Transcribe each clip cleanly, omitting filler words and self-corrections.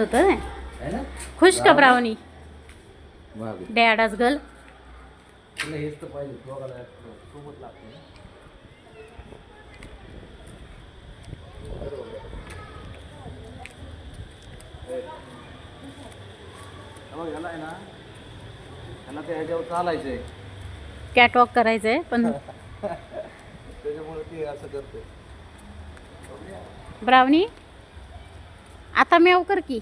होतं ना. है ना? खुश का ब्राउनी महाग. डॅड आज गर्ल. तुला हेच तर पाहिजे दोघाला सोबत लागते ना. बघ ह्याला आहे ना, ह्याला ते ह्याच्यावर चालायचंय कॅटवॉक करायचंय पण त्याच्यामुळे ते असं करते. ब्राउनी आता म्याव कर की.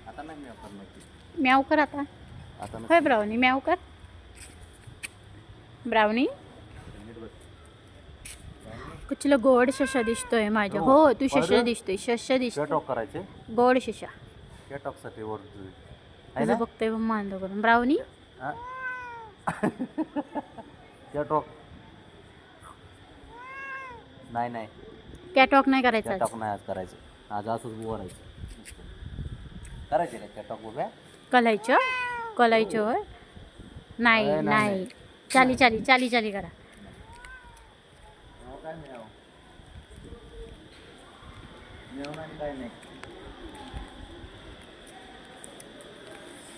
आता नाही मी आपण नक्की म्याव कर आता. आता नाही. होय ब्राउनी म्याव कर. ब्राउनी नीट बस. कुठला गोड शशा दिसतोय माझ्या. हो तू शशा दिसतोय. शशा दिसतोय टॉक करायचे गोड शशा. त्या टॉकसाठी वर आहे तुझं ना. बघतोय मांद करून. ब्राउनी त्या टॉक नाही नाही कॅटवॉक नाही करायचं त्या आज. टॉक नाही आज करायचं. आज असंच उभं राहायचं. करायचे का त्या टॉक उभ्या. कलायचं कलायचं होय. नाही नाही, नाही चाली चाली चाली चाली करा. काय मिळावं मिळवं नाही काय नाही.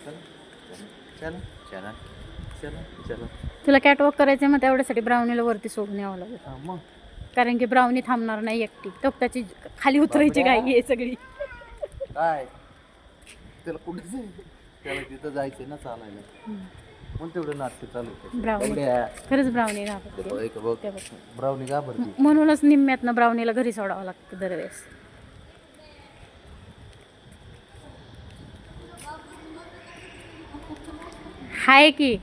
चल चल चल चल चल. तुला कॅटवॉक करायचं मग तेवढ्यासाठी ब्राउनीला वरती सोडून यावं लागेल. मग कारण की ब्राउनी थांबणार नाही एकटी. तो त्याची खाली उतरायची घाई आहे सगळी. काय त्याला कुठे जायचं. त्याला तिथं जायचं ना चालायला. पण तेवढं नाटक चालू होतं. ब्राउनी खरंच ब्राउनी घाबरते. ब्राउनी घाबरते. म्हणूनच निम्म्यातनं ब्राउनीला घरी सोडावं लागतं दरवेळेस. हाय की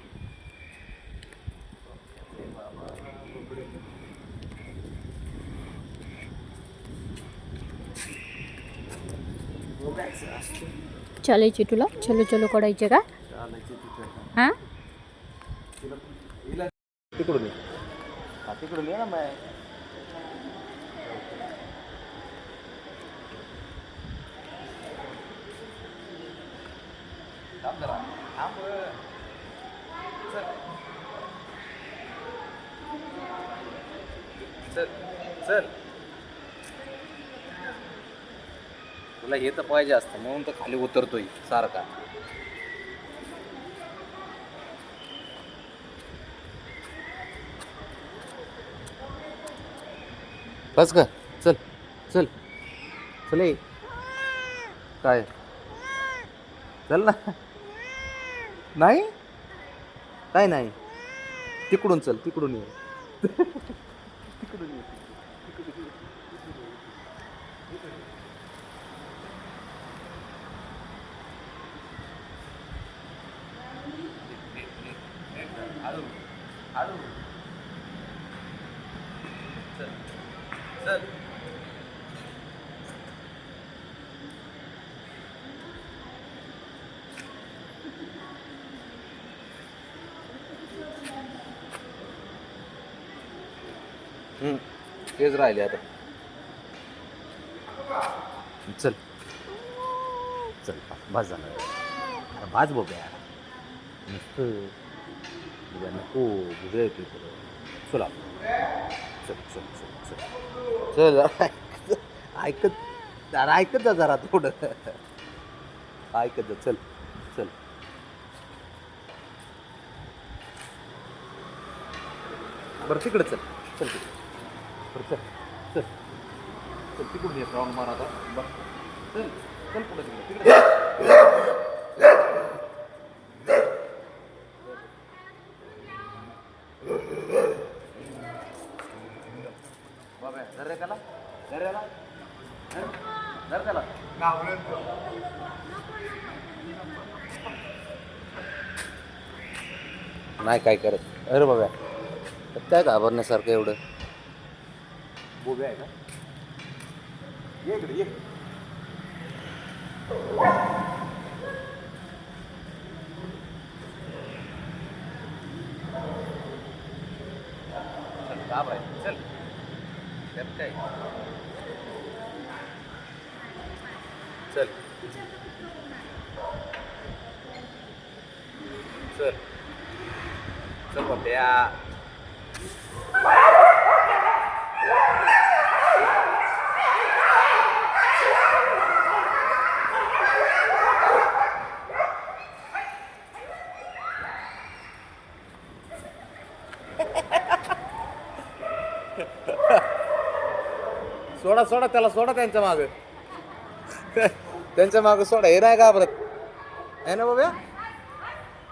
चालायची तुला. चलो चलो करायचे का. हां तिकडून ये. हा तिकडून ये ना मग. थांब जरा. थांब. चल चल चल. तुला हे तर पाहिजे असतं म्हणून तर खाली उतरतोय सारखा. बस का. चल चल चल ये. काय चल ना. नाही काय नाही. तिकडून चल तिकडून ये. तिकडून ये. हळू हळू. चल चल. तेच राहिले आता. चल चल भाज झाला. भाज बघूया नुसतं बुद्या नको. बुद्या येते तुला. चला चल चल चल चल चल जरा ऐकत जरा ऐकत जा जरा थोडं. ऐकत जा. चल चल. बरं तिकडं चल चल तिकडे. बरं चल चल चल तिकडून ये. राऊंड मार आता. बरं चल चल पुढे तिकडे तिकडे. बाबा धर रे त्याला. धर याला. धर त्याला. नाही काय करत. अरे बाबा काय घाबरण्यासारखं एवढं. बोबे आहे का. ये इकडे ये. चल घाबरायचं. चल त्यात काय. चल चल चल बाब्या. सोडा सोडा त्याला सोडा त्यांच्या माग त्यांच्या माग सोडा हे नाही घाबरत आहे ना बाबा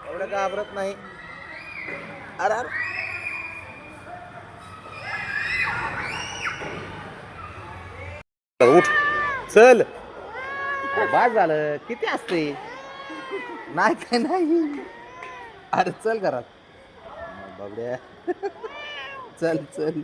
एवढं घाबरत नाही अरे अरे उठ चल बाद झालं किती असते नाही काय नाही अरे चल घरात बाबड्या चल चल